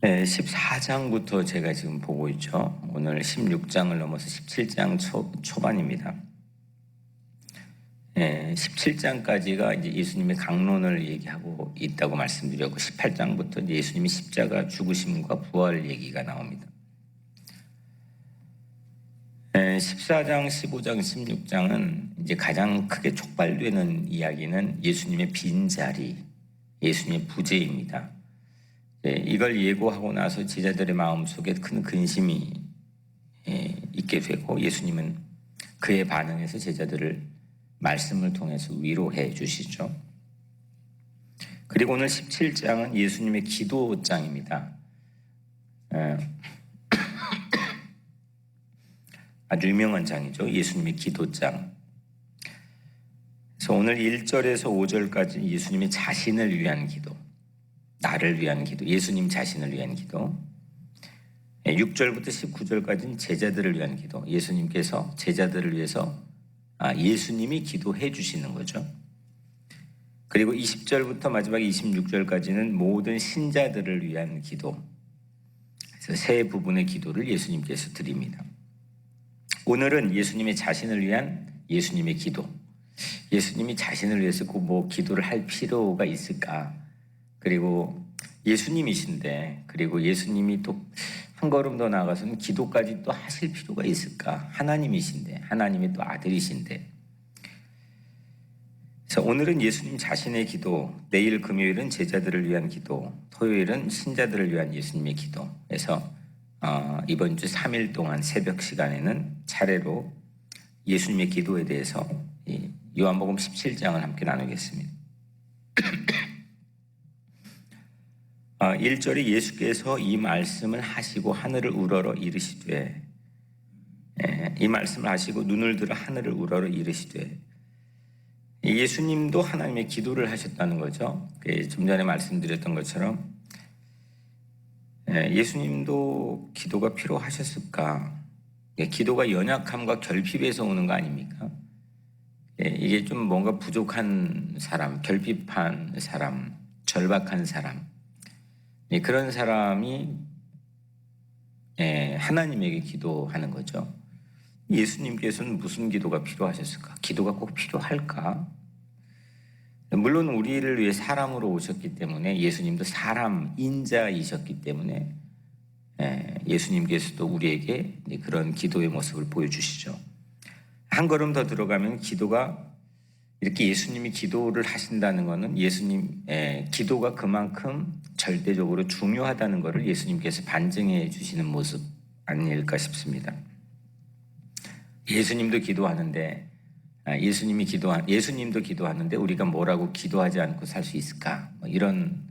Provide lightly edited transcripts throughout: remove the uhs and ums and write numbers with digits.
14장부터 제가 지금 보고 있죠. 오늘 16장을 넘어서 17장 초반입니다. 17장까지가 이제 예수님의 강론을 얘기하고 있다고 말씀드렸고, 18장부터 이제 예수님의 십자가 죽으심과 부활 얘기가 나옵니다. 14장, 15장, 16장은 이제 가장 크게 촉발되는 이야기는 예수님의 빈자리, 예수님의 부재입니다. 이걸 예고하고 나서 제자들의 마음속에 큰 근심이 있게 되고, 예수님은 그에 반응해서 제자들을 말씀을 통해서 위로해 주시죠. 그리고 오늘 17장은 예수님의 기도장입니다. 아주 유명한 장이죠. 예수님의 기도장. 그래서 오늘 1절에서 5절까지 예수님이 자신을 위한 기도, 나를 위한 기도, 예수님 자신을 위한 기도. 6절부터 19절까지는 제자들을 위한 기도, 예수님께서 제자들을 위해서 예수님이 기도해 주시는 거죠. 그리고 20절부터 마지막 26절까지는 모든 신자들을 위한 기도. 그래서 세 부분의 기도를 예수님께서 드립니다. 오늘은 예수님의 자신을 위한 예수님의 기도. 예수님이 자신을 위해서 꼭 뭐 기도를 할 필요가 있을까? 그리고 예수님이신데, 그리고 예수님이 또 한 걸음 더 나아가서는 기도까지 또 하실 필요가 있을까? 하나님이신데, 하나님의 또 아들이신데. 그래서 오늘은 예수님 자신의 기도, 내일 금요일은 제자들을 위한 기도, 토요일은 신자들을 위한 예수님의 기도. 그래서 이번 주 3일 동안 새벽 시간에는 차례로 예수님의 기도에 대해서 요한복음 17장을 함께 나누겠습니다. 1절에 예수께서 이 말씀을 하시고 하늘을 우러러 이르시되, 이 말씀을 하시고 눈을 들어 하늘을 우러러 이르시되, 예수님도 하나님의 기도를 하셨다는 거죠. 좀 전에 말씀드렸던 것처럼 예수님도 기도가 필요하셨을까? 기도가 연약함과 결핍에서 오는 거 아닙니까? 이게 좀 뭔가 부족한 사람, 결핍한 사람, 절박한 사람, 그런 사람이 하나님에게 기도하는 거죠. 예수님께서는 무슨 기도가 필요하셨을까? 기도가 꼭 필요할까? 물론 우리를 위해 사람으로 오셨기 때문에, 예수님도 사람, 인자이셨기 때문에 예수님께서도 우리에게 그런 기도의 모습을 보여주시죠. 한 걸음 더 들어가면 기도가, 이렇게 예수님이 기도를 하신다는 것은 예수님의 기도가 그만큼 절대적으로 중요하다는 것을 예수님께서 반증해 주시는 모습 아닐까 싶습니다. 예수님도 기도하는데, 예수님도 기도하는데 우리가 뭐라고 기도하지 않고 살 수 있을까? 이런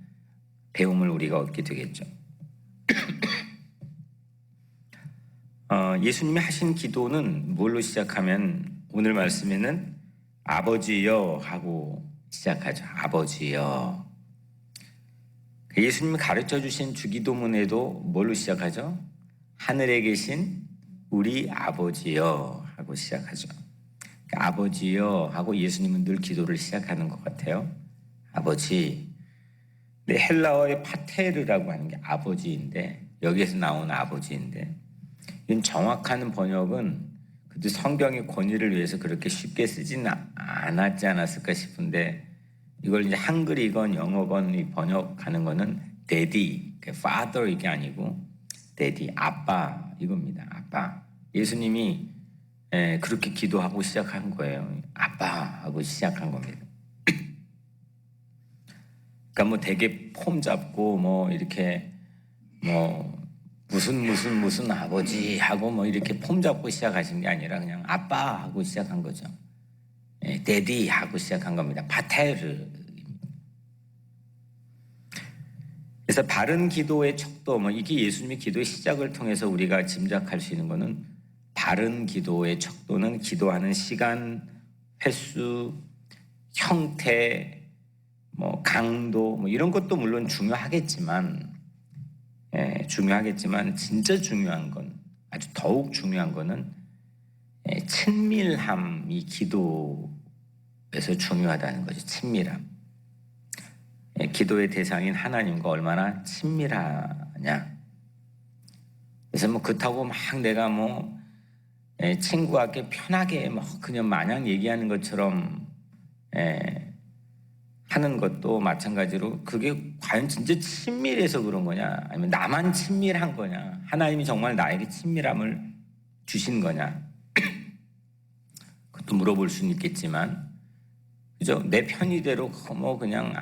배움을 우리가 얻게 되겠죠. 예수님이 하신 기도는 뭘로 시작하면, 오늘 말씀에는 아버지여 하고 시작하죠. 아버지여. 예수님이 가르쳐 주신 주기도문에도 뭘로 시작하죠? 하늘에 계신 우리 아버지여 하고 시작하죠. 아버지여 하고 예수님은 늘 기도를 시작하는 것 같아요. 아버지. 근데 헬라어의 파테르라고 하는 게 아버지인데, 여기에서 나온 아버지인데, 이건 정확한 번역은 그때 성경의 권위를 위해서 그렇게 쉽게 쓰지는 않았지 않았을까 싶은데, 이걸 이제 한글이건 영어건 번역하는 거는 daddy, father 이게 아니고 daddy, 아빠 이겁니다. 아빠. 예수님이 그렇게 기도하고 시작한 거예요. 아빠 하고 시작한 겁니다. 그러니까 뭐 되게 폼 잡고 뭐 이렇게 뭐 무슨 아버지 하고 뭐 이렇게 폼 잡고 시작하신 게 아니라 그냥 아빠 하고 시작한 거죠. 데디 하고 시작한 겁니다. 파테르. 그래서 바른 기도의 척도, 이게 예수님의 기도의 시작을 통해서 우리가 짐작할 수 있는 거는, 바른 기도의 척도는 기도하는 시간, 횟수, 형태, 강도, 이런 것도 물론 중요하겠지만 진짜 중요한 건, 아주 더욱 중요한 거는 친밀함이 기도에서 중요하다는 거죠. 친밀함. 기도의 대상인 하나님과 얼마나 친밀하냐. 그래서 뭐 그렇다고 막 내가 뭐 친구에게 편하게 뭐 그냥 마냥 얘기하는 것처럼 하는 것도 마찬가지로 그게 과연 진짜 친밀해서 그런 거냐, 아니면 나만 친밀한 거냐, 하나님이 정말 나에게 친밀함을 주신 거냐, 그것도 물어볼 수는 있겠지만, 그죠? 내 편의대로 뭐 그냥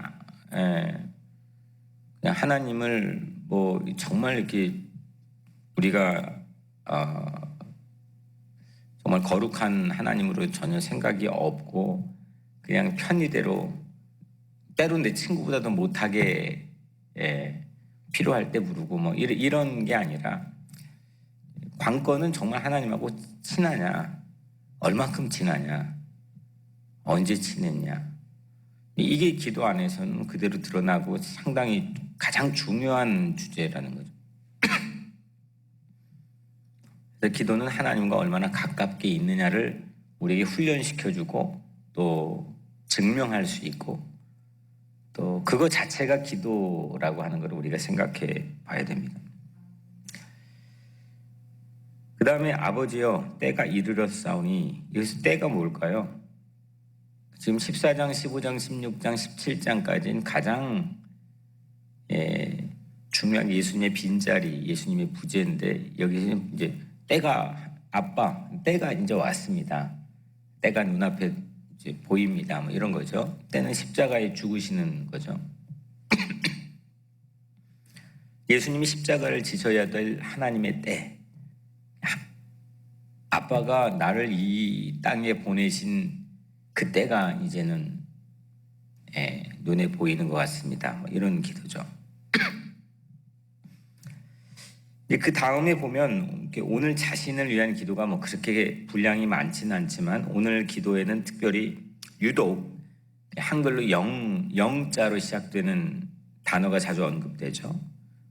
그냥 하나님을 뭐 정말 이렇게 우리가 정말 거룩한 하나님으로 전혀 생각이 없고 그냥 편의대로 때론 내 친구보다도 못하게 필요할 때 부르고 뭐 이런 게 아니라, 관건은 정말 하나님하고 친하냐, 얼만큼 친하냐, 언제 친했냐, 이게 기도 안에서는 그대로 드러나고 상당히 가장 중요한 주제라는 거죠. 그래서 기도는 하나님과 얼마나 가깝게 있느냐를 우리에게 훈련시켜주고 또 증명할 수 있고, 또 그거 자체가 기도라고 하는 걸 우리가 생각해 봐야 됩니다. 그 다음에 아버지여 때가 이르렀사오니, 여기서 때가 뭘까요? 지금 14장, 15장, 16장, 17장까지는 가장 중요한 예수님의 빈자리, 예수님의 부재인데, 여기서는 이제 때가 때가 이제 왔습니다. 때가 눈앞에 이제 보입니다. 뭐 이런 거죠. 때는 십자가에 죽으시는 거죠. 예수님이 십자가를 지셔야 될 하나님의 때, 아빠가 나를 이 땅에 보내신 그 때가 이제는 눈에 보이는 것 같습니다. 뭐 이런 기도죠. 그 다음에 보면 오늘 자신을 위한 기도가 뭐 그렇게 분량이 많지는 않지만, 오늘 기도에는 특별히 유독 한글로 영자로 시작되는 단어가 자주 언급되죠.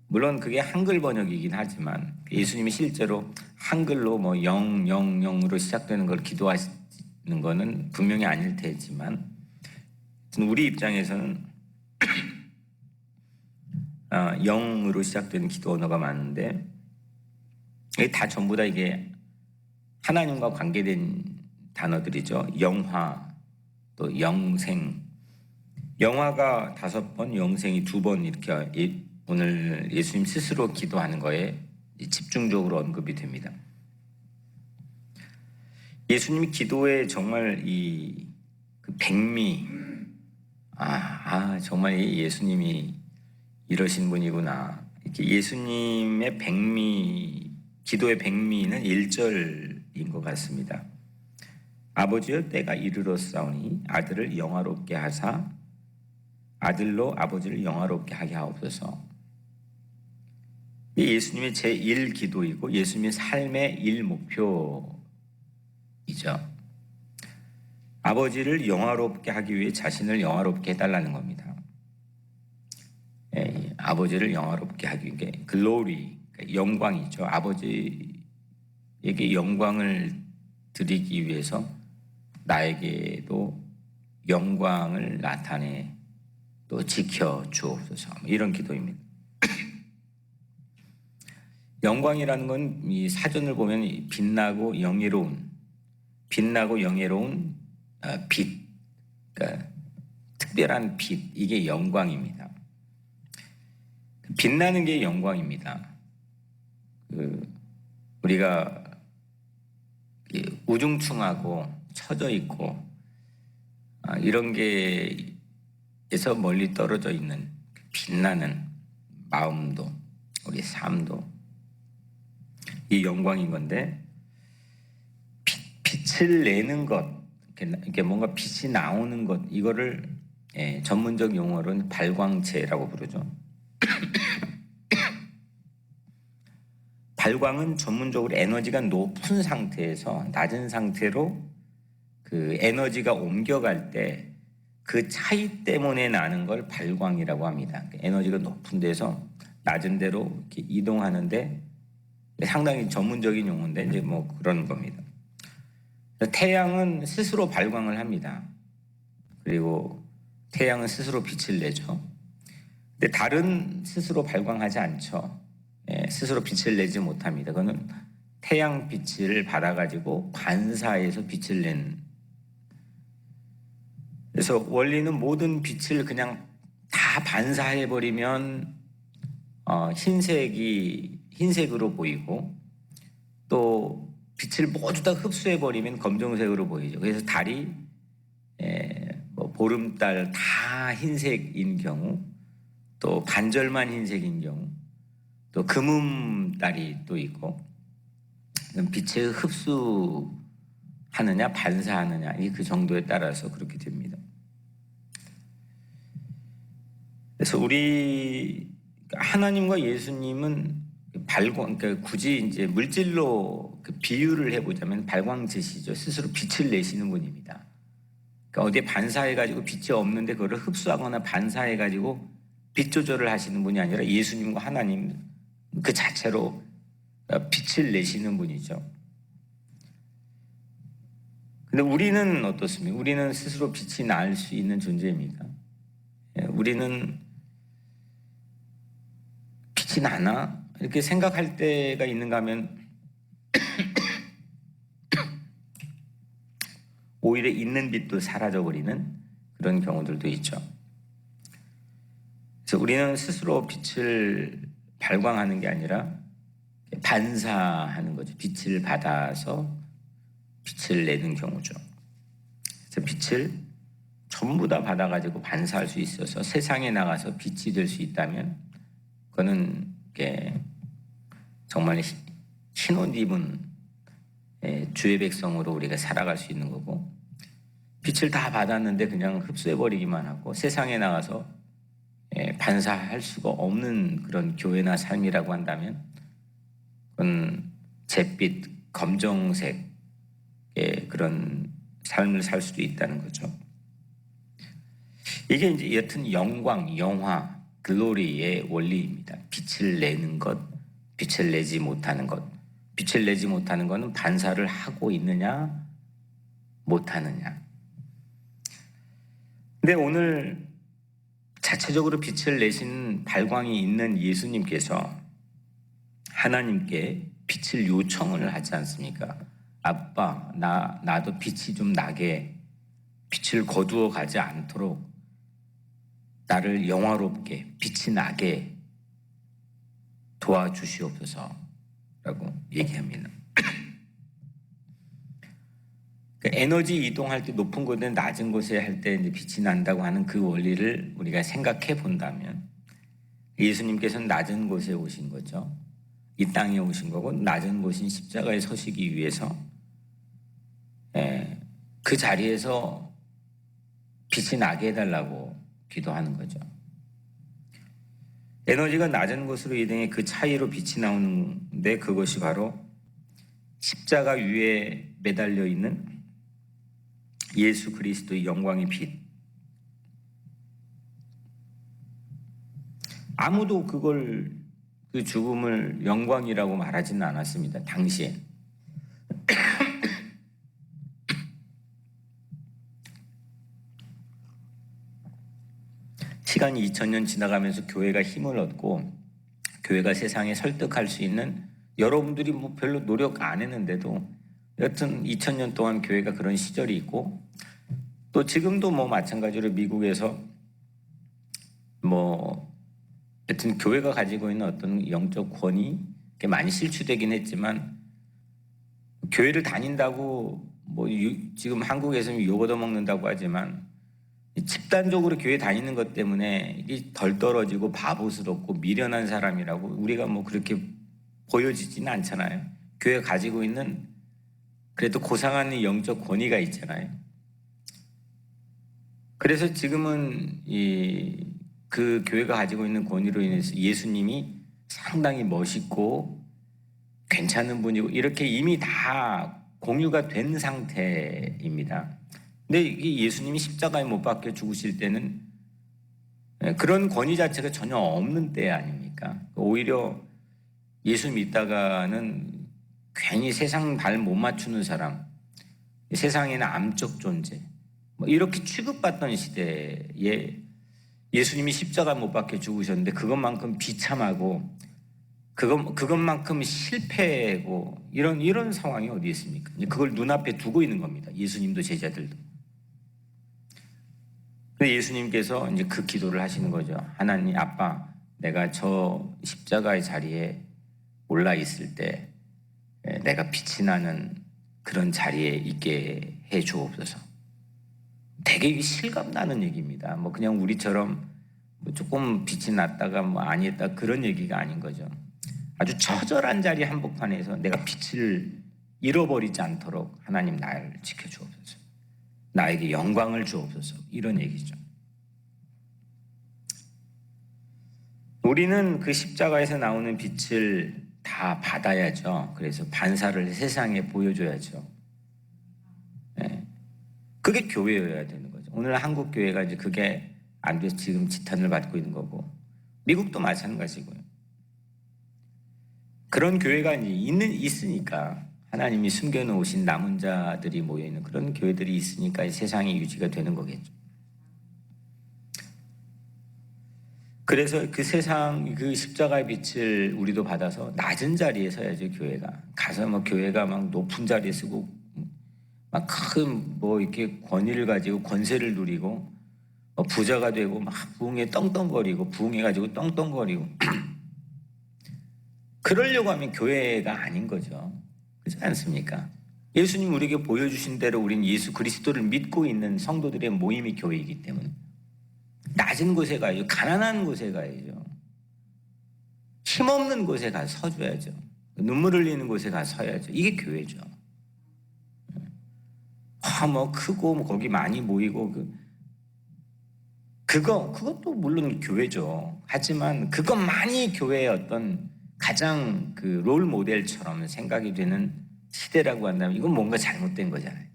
물론 그게 한글 번역이긴 하지만 예수님이 실제로 한글로 뭐 영으로 시작되는 걸 기도하시는 거는 분명히 아닐 테지만, 우리 입장에서는 영으로 시작되는 기도 언어가 많은데, 이게 다 전부 다 이게 하나님과 관계된 단어들이죠. 영화, 또 영생. 영화가 5번, 영생이 2번 이렇게 오늘 예수님 스스로 기도하는 거에 집중적으로 언급이 됩니다. 예수님이 기도에 정말 그 백미, 정말 예수님이 이러신 분이구나. 이렇게 예수님의 기도의 백미는 1절인 것 같습니다. 아버지여 때가 이르렀사오니 아들을 영화롭게 하사 아들로 아버지를 영화롭게 하게 하옵소서. 예수님의 제1기도이고 예수님의 삶의 1목표이죠. 아버지를 영화롭게 하기 위해 자신을 영화롭게 해달라는 겁니다. 아버지를 영화롭게 하기 위해 글로리, 영광이죠. 아버지에게 영광을 드리기 위해서 나에게도 영광을 나타내 또 지켜 주옵소서. 이런 기도입니다. 영광이라는 건 이 사전을 보면 빛나고 영예로운 빛, 그러니까 특별한 빛, 이게 영광입니다. 빛나는 게 영광입니다. 우리가 우중충하고 처져 있고 이런 게에서 멀리 떨어져 있는 빛나는 마음도, 우리 삶도 이 영광인 건데, 빛을 내는 것, 이렇게 뭔가 빛이 나오는 것, 이거를 전문적 용어로는 발광체라고 부르죠. 발광은 전문적으로 에너지가 높은 상태에서 낮은 상태로 그 에너지가 옮겨갈 때 그 차이 때문에 나는 걸 발광이라고 합니다. 에너지가 높은 데서 낮은 데로 이렇게 이동하는데 상당히 전문적인 용어인데 이제 뭐 그런 겁니다. 태양은 스스로 발광을 합니다. 그리고 태양은 스스로 빛을 내죠. 근데 달은 스스로 발광하지 않죠. 스스로 빛을 내지 못합니다. 그거는 태양 빛을 받아가지고 반사해서 빛을 낸. 그래서 원리는 모든 빛을 그냥 다 반사해버리면 흰색으로 보이고, 또 빛을 모두 다 흡수해버리면 검정색으로 보이죠. 그래서 달이 뭐 보름달 다 흰색인 경우, 또 반절만 흰색인 경우, 또 금음달이 또 있고, 빛을 흡수하느냐 반사하느냐 그 정도에 따라서 그렇게 됩니다. 그래서 우리 하나님과 예수님은 그러니까 굳이 이제 물질로 그 비유를 해보자면 발광체시죠. 스스로 빛을 내시는 분입니다. 그러니까 어디에 반사해가지고 빛이 없는데 그거를 흡수하거나 반사해가지고 빛 조절을 하시는 분이 아니라 예수님과 하나님 그 자체로 빛을 내시는 분이죠. 근데 우리는 어떻습니까? 우리는 스스로 빛이 날 수 있는 존재입니다. 우리는 빛이 나나? 이렇게 생각할 때가 있는가 하면 오히려 있는 빛도 사라져버리는 그런 경우들도 있죠. 그래서 우리는 스스로 빛을 발광하는 게 아니라 반사하는 거죠. 빛을 받아서 빛을 내는 경우죠. 그래서 빛을 전부 다 받아가지고 반사할 수 있어서 세상에 나가서 빛이 될 수 있다면 그거는 정말 흰 옷 입은 주의 백성으로 우리가 살아갈 수 있는 거고, 빛을 다 받았는데 그냥 흡수해버리기만 하고 세상에 나가서 반사할 수가 없는 그런 교회나 삶이라고 한다면 그건 잿빛, 검정색의 그런 삶을 살 수도 있다는 거죠. 이게 이제 여튼 영광, 영화, 글로리의 원리입니다. 빛을 내는 것, 빛을 내지 못하는 것. 빛을 내지 못하는 것은 반사를 하고 있느냐, 못하느냐. 근데 오늘 자체적으로 빛을 내신 발광이 있는 예수님께서 하나님께 빛을 요청을 하지 않습니까? 아빠, 나도 빛이 좀 나게, 빛을 거두어 가지 않도록 나를 영화롭게, 빛이 나게 도와주시옵소서 라고 얘기합니다. 에너지 이동할 때 높은 곳에 낮은 곳에 할 때 빛이 난다고 하는 그 원리를 우리가 생각해 본다면 예수님께서는 낮은 곳에 오신 거죠. 이 땅에 오신 거고 낮은 곳인 십자가에 서시기 위해서 그 자리에서 빛이 나게 해달라고 기도하는 거죠. 에너지가 낮은 곳으로 이동해 그 차이로 빛이 나오는데 그것이 바로 십자가 위에 매달려 있는 예수 그리스도의 영광의 빛. 아무도 그 죽음을 영광이라고 말하지는 않았습니다. 당시에. 시간이 2000년 지나가면서 교회가 힘을 얻고 교회가 세상에 설득할 수 있는, 여러분들이 뭐 별로 노력 안 했는데도 여튼 2000년 동안 교회가 그런 시절이 있고, 또 지금도 뭐 마찬가지로 미국에서 뭐 여튼 교회가 가지고 있는 어떤 영적 권위 많이 실추되긴 했지만, 교회를 다닌다고 뭐 지금 한국에서는 욕 얻어먹는다고 하지만 집단적으로 교회 다니는 것 때문에 덜 떨어지고 바보스럽고 미련한 사람이라고 우리가 뭐 그렇게 보여지지는 않잖아요. 교회가 가지고 있는 그래도 고상한 영적 권위가 있잖아요. 그래서 지금은 그 교회가 가지고 있는 권위로 인해서 예수님이 상당히 멋있고 괜찮은 분이고 이렇게 이미 다 공유가 된 상태입니다. 근데 예수님이 십자가에 못 박혀 죽으실 때는 그런 권위 자체가 전혀 없는 때 아닙니까? 오히려 예수 믿다가는 괜히 세상 발 못 맞추는 사람, 세상에는 암적 존재, 뭐 이렇게 취급받던 시대에 예수님이 십자가 못 박혀 죽으셨는데 그것만큼 비참하고 그것만큼 실패고 이런 상황이 어디 있습니까? 그걸 눈앞에 두고 있는 겁니다. 예수님도 제자들도. 그래서 예수님께서 이제 그 기도를 하시는 거죠. 하나님 아빠, 내가 저 십자가의 자리에 올라 있을 때 내가 빛이 나는 그런 자리에 있게 해 주옵소서. 되게 실감나는 얘기입니다. 뭐 그냥 우리처럼 뭐 조금 빛이 났다가 뭐 아니었다 그런 얘기가 아닌 거죠. 아주 처절한 자리 한복판에서 내가 빛을 잃어버리지 않도록 하나님 나를 지켜주옵소서. 나에게 영광을 주옵소서. 이런 얘기죠. 우리는 그 십자가에서 나오는 빛을 다 받아야죠. 그래서 반사를 세상에 보여줘야죠. 네. 그게 교회여야 되는 거죠. 오늘 한국 교회가 이제 그게 안 돼서 지금 지탄을 받고 있는 거고, 미국도 마찬가지고요. 그런 교회가 이제 있으니까 하나님이 숨겨놓으신 남은 자들이 모여 있는 그런 교회들이 있으니까 세상이 유지가 되는 거겠죠. 그래서 그 세상 그 십자가의 빛을 우리도 받아서 낮은 자리에 서야죠. 교회가 가서 뭐 교회가 막 높은 자리에 쓰고 막 큰 뭐 이렇게 권위를 가지고 권세를 누리고 부자가 되고 막 부흥에 떵떵거리고 부흥해가지고 떵떵거리고 그러려고 하면 교회가 아닌 거죠. 그렇지 않습니까? 예수님 우리에게 보여주신 대로 우리는 예수 그리스도를 믿고 있는 성도들의 모임이 교회이기 때문에 낮은 곳에 가야죠. 가난한 곳에 가야죠. 힘없는 곳에 가서 서줘야죠. 눈물 흘리는 곳에 가서 서야죠. 이게 교회죠. 뭐 크고 뭐 거기 많이 모이고 그것도 물론 교회죠. 하지만 그것만이 교회의 어떤 가장 그 롤 모델처럼 생각이 되는 시대라고 한다면 이건 뭔가 잘못된 거잖아요.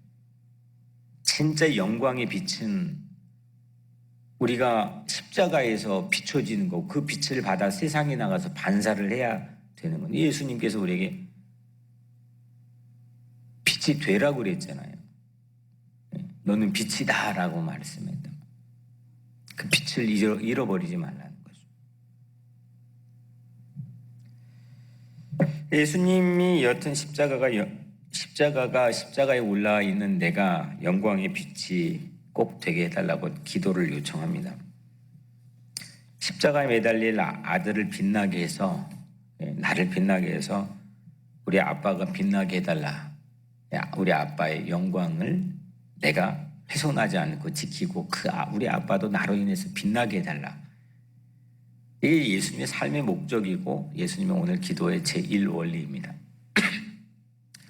진짜 영광의 빛은 우리가 십자가에서 비춰지는 거고 그 빛을 받아 세상에 나가서 반사를 해야 되는 거예요. 예수님께서 우리에게 빛이 되라고 그랬잖아요. 너는 빛이다 라고 말씀했다. 그 빛을 잃어버리지 말라는 거죠. 예수님이 여튼 십자가에 올라와 있는 내가 영광의 빛이 꼭 되게 해달라고 기도를 요청합니다. 십자가에 매달릴 아들을 빛나게 해서 나를 빛나게 해서 우리 아빠가 빛나게 해달라. 우리 아빠의 영광을 내가 훼손하지 않고 지키고 우리 아빠도 나로 인해서 빛나게 해달라. 이게 예수님의 삶의 목적이고 예수님의 오늘 기도의 제1원리입니다.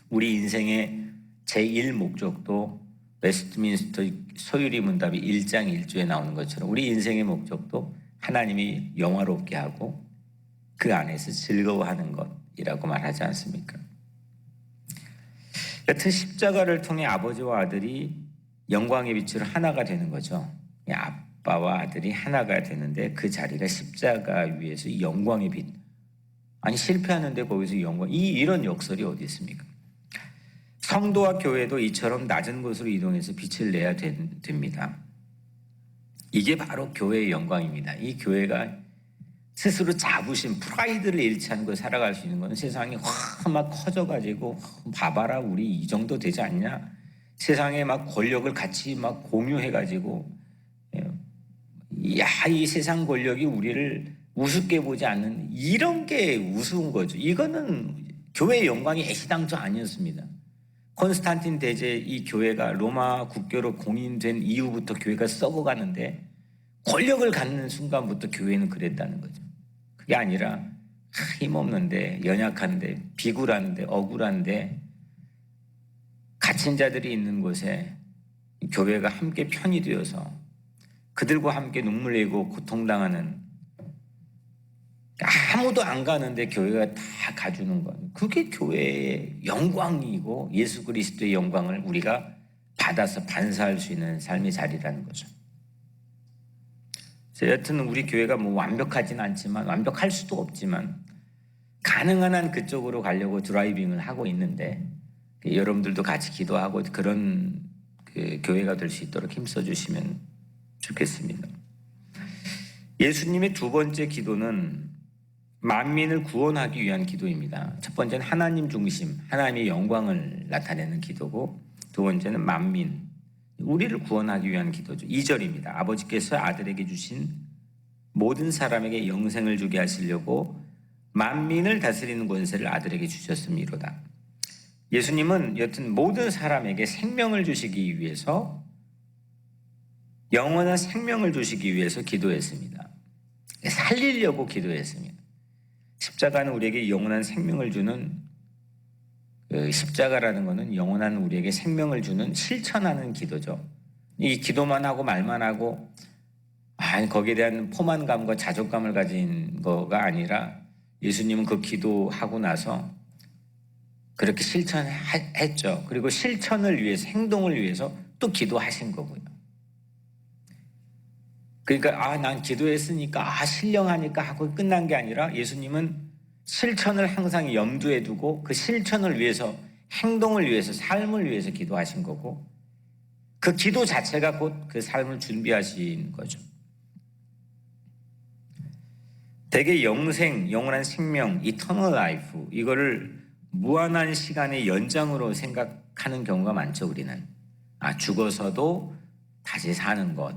우리 인생의 제1목적도 웨스트민스터 소유리 문답이 1장 1조에 나오는 것처럼 우리 인생의 목적도 하나님이 영화롭게 하고 그 안에서 즐거워하는 것이라고 말하지 않습니까? 여튼 십자가를 통해 아버지와 아들이 영광의 빛으로 하나가 되는 거죠. 아빠와 아들이 하나가 되는데 그 자리가 십자가 위에서 영광의 빛. 아니 실패하는데 거기서 영광. 이런 역설이 어디 있습니까? 성도와 교회도 이처럼 낮은 곳으로 이동해서 빛을 내야 됩니다. 이게 바로 교회의 영광입니다. 이 교회가 스스로 자부심, 프라이드를 잃지 않고 살아갈 수 있는 건 세상이 확 막 커져가지고 봐봐라 우리 이 정도 되지 않냐? 세상에 막 권력을 같이 막 공유해가지고 이 세상 권력이 우리를 우습게 보지 않는 이런 게 우스운 거죠. 이거는 교회의 영광이 애시당초 아니었습니다. 콘스탄틴 대제 이 교회가 로마 국교로 공인된 이후부터 교회가 썩어가는데 권력을 갖는 순간부터 교회는 그랬다는 거죠. 그게 아니라 힘없는데 연약한데 비굴한데 억울한데 갇힌 자들이 있는 곳에 교회가 함께 편이 되어서 그들과 함께 눈물 흘리고 고통당하는 아무도 안 가는데 교회가 다 가주는 것. 그게 교회의 영광이고 예수 그리스도의 영광을 우리가 받아서 반사할 수 있는 삶의 자리라는 거죠. 여튼 우리 교회가 뭐 완벽하진 않지만 완벽할 수도 없지만 가능한 한 그쪽으로 가려고 드라이빙을 하고 있는데 여러분들도 같이 기도하고 그런 교회가 될 수 있도록 힘써 주시면 좋겠습니다. 예수님의 두 번째 기도는 만민을 구원하기 위한 기도입니다. 첫 번째는 하나님 중심, 하나님의 영광을 나타내는 기도고, 두 번째는 만민, 우리를 구원하기 위한 기도죠. 2절입니다. 아버지께서 아들에게 주신 모든 사람에게 영생을 주게 하시려고 만민을 다스리는 권세를 아들에게 주셨음이로다. 예수님은 여튼 모든 사람에게 생명을 주시기 위해서, 영원한 생명을 주시기 위해서 기도했습니다. 살리려고 기도했습니다. 십자가는 우리에게 영원한 생명을 주는, 십자가라는 것은 영원한 우리에게 생명을 주는 실천하는 기도죠. 이 기도만 하고 말만 하고 거기에 대한 포만감과 자족감을 가진 거가 아니라, 예수님은 그 기도하고 나서 그렇게 실천했죠. 그리고 실천을 위해서, 행동을 위해서 또 기도하신 거고요. 그러니까 난 기도했으니까 신령하니까 하고 끝난 게 아니라, 예수님은 실천을 항상 염두에 두고 그 실천을 위해서, 행동을 위해서, 삶을 위해서 기도하신 거고, 그 기도 자체가 곧 그 삶을 준비하신 거죠. 대개 영생, 영원한 생명, eternal life, 이거를 무한한 시간의 연장으로 생각하는 경우가 많죠. 우리는 죽어서도 다시 사는 것,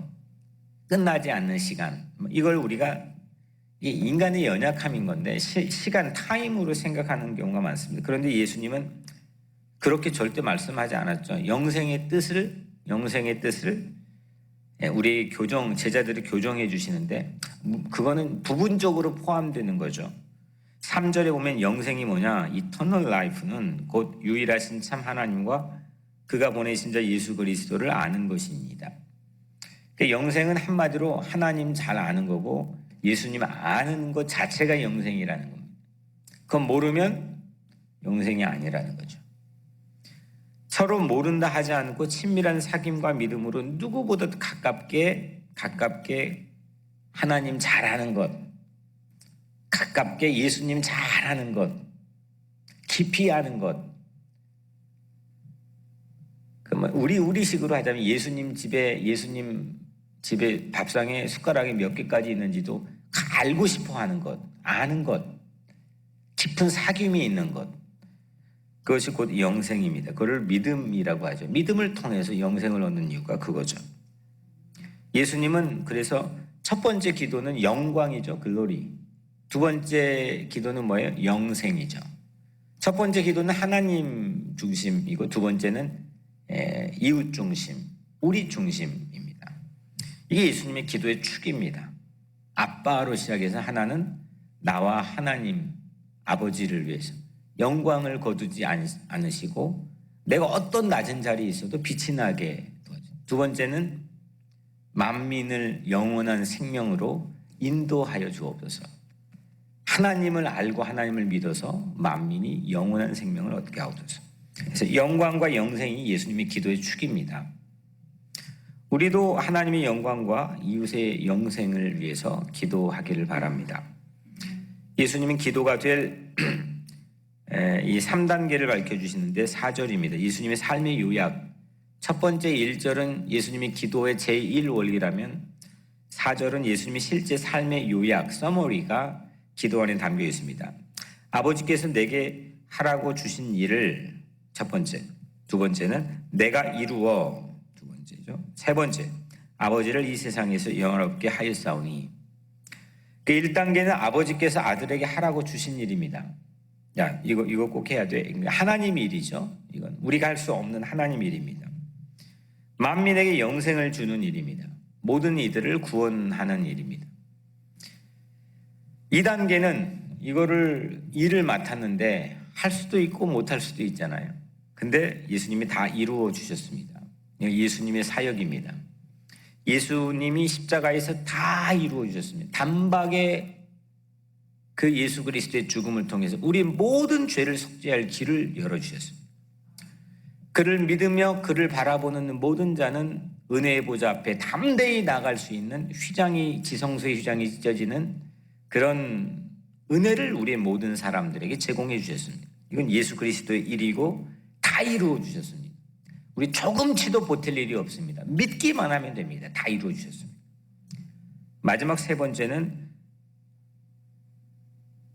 끝나지 않는 시간, 이걸 우리가 인간의 연약함인 건데 시간, 타임으로 생각하는 경우가 많습니다. 그런데 예수님은 그렇게 절대 말씀하지 않았죠. 영생의 뜻을 우리 제자들이 교정해 주시는데, 그거는 부분적으로 포함되는 거죠. 3절에 보면 영생이 뭐냐? Eternal life는 곧 유일하신 참 하나님과 그가 보내신 자 예수 그리스도를 아는 것입니다. 영생은 한마디로 하나님 잘 아는 거고, 예수님 아는 것 자체가 영생이라는 겁니다. 그건 모르면 영생이 아니라는 거죠. 서로 모른다 하지 않고 친밀한 사귐과 믿음으로 누구보다 가깝게 하나님 잘 아는 것, 가깝게 예수님 잘 아는 것, 깊이 아는 것. 그러면 우리식으로 하자면 예수님 집에 밥상에 숟가락이 몇 개까지 있는지도 알고 싶어 하는 것, 아는 것, 깊은 사귐이 있는 것, 그것이 곧 영생입니다. 그걸 믿음이라고 하죠. 믿음을 통해서 영생을 얻는 이유가 그거죠. 예수님은 그래서 첫 번째 기도는 영광이죠. 글로리. 두 번째 기도는 뭐예요? 영생이죠. 첫 번째 기도는 하나님 중심이고, 두 번째는 이웃 중심, 우리 중심입니다. 이게 예수님의 기도의 축입니다. 아빠로 시작해서 하나는 나와 하나님 아버지를 위해서 영광을 거두지 않으시고, 내가 어떤 낮은 자리에 있어도 빛이 나게 도와줘요. 두 번째는 만민을 영원한 생명으로 인도하여 주옵소서. 하나님을 알고 하나님을 믿어서 만민이 영원한 생명을 얻게 하옵소서. 그래서 영광과 영생이 예수님의 기도의 축입니다. 우리도 하나님의 영광과 이웃의 영생을 위해서 기도하기를 바랍니다. 예수님은 기도가 될 이 3단계를 밝혀주시는데 4절입니다. 예수님의 삶의 요약. 첫 번째 1절은 예수님의 기도의 제1원리라면 4절은 예수님의 실제 삶의 요약, 서머리가 기도 안에 담겨 있습니다. 아버지께서 내게 하라고 주신 일을 첫 번째, 두 번째는 내가 이루어, 두 번째죠. 세 번째, 아버지를 이 세상에서 영원롭게 하였사오니. 그 1단계는 아버지께서 아들에게 하라고 주신 일입니다. 이거 꼭 해야 돼. 하나님 일이죠. 이건 우리가 할 수 없는 하나님 일입니다. 만민에게 영생을 주는 일입니다. 모든 이들을 구원하는 일입니다. 2단계는 일을 맡았는데 할 수도 있고 못할 수도 있잖아요. 근데 예수님이 다 이루어 주셨습니다. 예수님의 사역입니다. 예수님이 십자가에서 다 이루어 주셨습니다. 단박에 그 예수 그리스도의 죽음을 통해서 우리 모든 죄를 속죄할 길을 열어주셨습니다. 그를 믿으며 그를 바라보는 모든 자는 은혜의 보좌 앞에 담대히 나갈 수 있는 지성소의 휘장이 찢어지는 그런 은혜를 우리의 모든 사람들에게 제공해 주셨습니다. 이건 예수 그리스도의 일이고 다 이루어 주셨습니다. 우리 조금치도 보탤 일이 없습니다. 믿기만 하면 됩니다. 다 이루어 주셨습니다. 마지막 세 번째는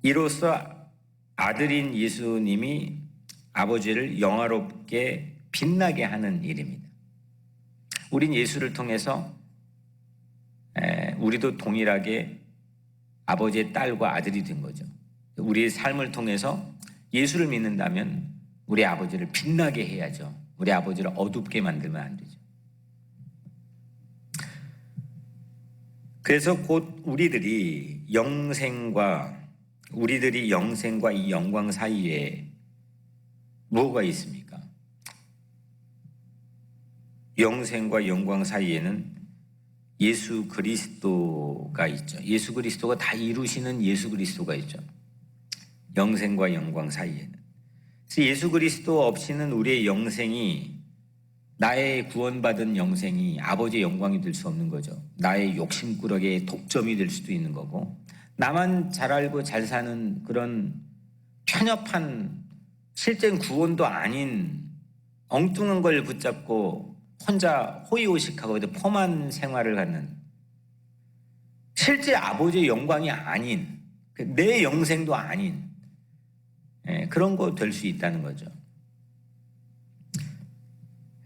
이로써 아들인 예수님이 아버지를 영화롭게 빛나게 하는 일입니다. 우린 예수를 통해서 우리도 동일하게 아버지의 딸과 아들이 된 거죠. 우리의 삶을 통해서 예수를 믿는다면 우리 아버지를 빛나게 해야죠. 우리 아버지를 어둡게 만들면 안 되죠. 그래서 곧 우리들이 영생과 이 영광 사이에 뭐가 있습니까? 영생과 영광 사이에는 예수 그리스도가 있죠. 예수 그리스도가 다 이루시는 예수 그리스도가 있죠. 영생과 영광 사이에는. 그래서 예수 그리스도 없이는 우리의 영생이, 나의 구원받은 영생이 아버지의 영광이 될 수 없는 거죠. 나의 욕심꾸러기의 독점이 될 수도 있는 거고, 나만 잘 알고 잘 사는 그런 편협한, 실제는 구원도 아닌 엉뚱한 걸 붙잡고 혼자 호의호식하고 험한 생활을 하는, 실제 아버지의 영광이 아닌, 내 영생도 아닌 그런 거 될 수 있다는 거죠.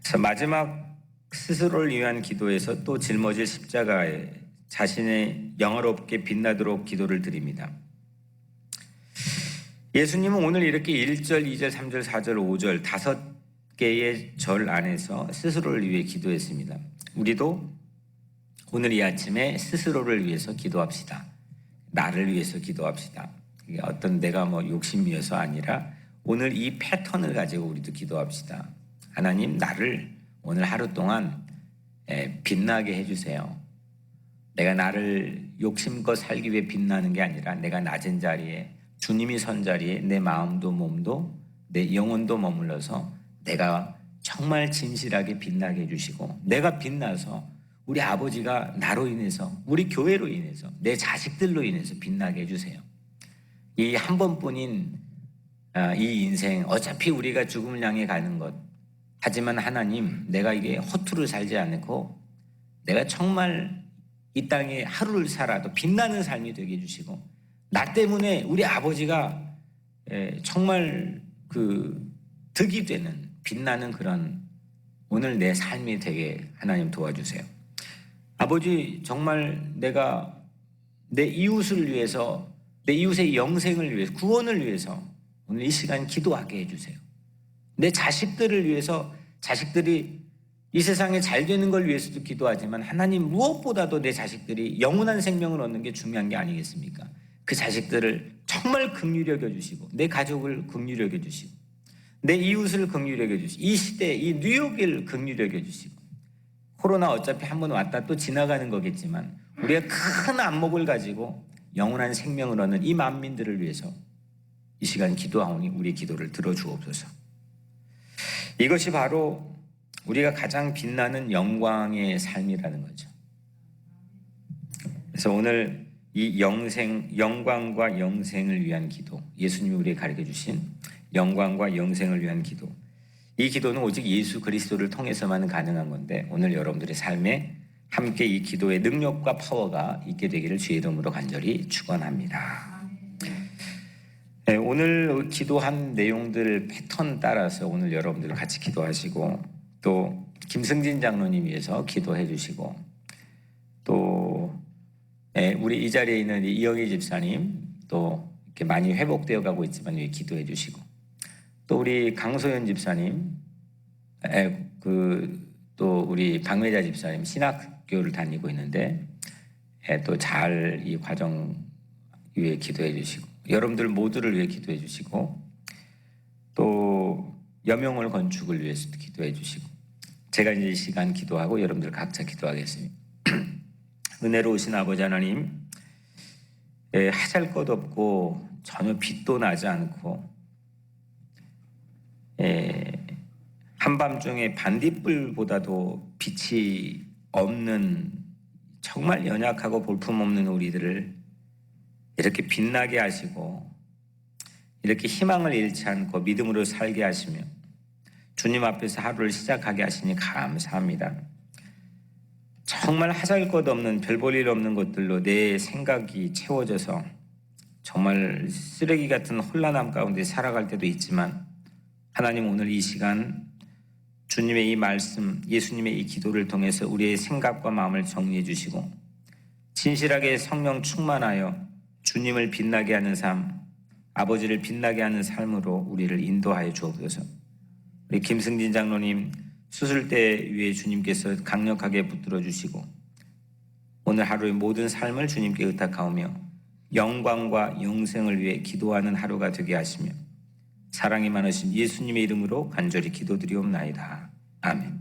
그래서 마지막 스스로를 위한 기도에서 또 짊어질 십자가에 자신의 영화롭게 빛나도록 기도를 드립니다. 예수님은 오늘 이렇게 1절, 2절, 3절, 4절, 5절 5개의 절 안에서 스스로를 위해 기도했습니다. 우리도 오늘 이 아침에 스스로를 위해서 기도합시다. 나를 위해서 기도합시다. 이게 어떤 내가 욕심이어서 아니라 오늘 이 패턴을 가지고 우리도 기도합시다. 하나님, 나를 오늘 하루 동안 빛나게 해주세요. 내가 나를 욕심껏 살기 위해 빛나는 게 아니라 내가 낮은 자리에, 주님이 선 자리에 내 마음도 몸도 내 영혼도 머물러서 내가 정말 진실하게 빛나게 해주시고, 내가 빛나서 우리 아버지가 나로 인해서, 우리 교회로 인해서, 내 자식들로 인해서 빛나게 해주세요. 이 한 번뿐인 이 인생, 어차피 우리가 죽음을 향해 가는 것, 하지만 하나님, 내가 이게 허투루 살지 않고 내가 정말 이 땅에 하루를 살아도 빛나는 삶이 되게 해주시고, 나 때문에 우리 아버지가 정말 득이 되는, 빛나는 그런 오늘 내 삶이 되게 하나님 도와주세요. 아버지, 정말 내가 내 이웃을 위해서, 내 이웃의 영생을 위해서, 구원을 위해서 오늘 이 시간 기도하게 해주세요. 내 자식들을 위해서, 자식들이 이 세상에 잘 되는 걸 위해서도 기도하지만 하나님, 무엇보다도 내 자식들이 영원한 생명을 얻는 게 중요한 게 아니겠습니까? 그 자식들을 정말 긍휼히 여겨주시고, 내 가족을 긍휼히 여겨주시고, 내 이웃을 긍휼히 여겨주시고, 이 시대, 이 뉴욕을 긍휼히 여겨주시고, 코로나 어차피 한번 왔다 또 지나가는 거겠지만 우리가 큰 안목을 가지고 영원한 생명을 얻는 이 만민들을 위해서 이 시간 기도하오니 우리 기도를 들어주옵소서. 이것이 바로 우리가 가장 빛나는 영광의 삶이라는 거죠. 그래서 오늘 이 영광과 영생을 위한 기도, 예수님이 우리에게 가르쳐 주신 영광과 영생을 위한 기도, 이 기도는 오직 예수 그리스도를 통해서만 가능한 건데, 오늘 여러분들의 삶에 함께 이 기도의 능력과 파워가 있게 되기를 주의 이름으로 간절히 축원합니다. 네, 오늘 기도한 내용들 패턴 따라서 오늘 여러분들 같이 기도하시고, 또 김승진 장로님 위해서 기도해 주시고, 또 우리 이 자리에 있는 이영희 집사님 또 이렇게 많이 회복되어 가고 있지만 위해 기도해 주시고, 또 우리 강소연 집사님, 또 우리 박매자 집사님 신학교를 다니고 있는데 또 잘 이 과정 위해 기도해 주시고, 여러분들 모두를 위해 기도해 주시고, 또 여명월 건축을 위해서도 기도해 주시고, 제가 이제 이 시간 기도하고 여러분들 각자 기도하겠습니다. 은혜로우신 아버지 하나님, 하잘 것 없고 전혀 빛도 나지 않고 한밤중에 반딧불보다도 빛이 없는 정말 연약하고 볼품없는 우리들을 이렇게 빛나게 하시고, 이렇게 희망을 잃지 않고 믿음으로 살게 하시며 주님 앞에서 하루를 시작하게 하시니 감사합니다. 정말 하잘것없는 별 볼 일 없는 것들로 내 생각이 채워져서 정말 쓰레기 같은 혼란함 가운데 살아갈 때도 있지만, 하나님 오늘 이 시간 주님의 이 말씀, 예수님의 이 기도를 통해서 우리의 생각과 마음을 정리해 주시고 진실하게 성령 충만하여 주님을 빛나게 하는 삶, 아버지를 빛나게 하는 삶으로 우리를 인도하여 주옵소서. 우리 김승진 장로님 수술대 위에 주님께서 강력하게 붙들어 주시고 오늘 하루의 모든 삶을 주님께 의탁하오며 영광과 영생을 위해 기도하는 하루가 되게 하시며 사랑이 많으신 예수님의 이름으로 간절히 기도드리옵나이다. 아멘.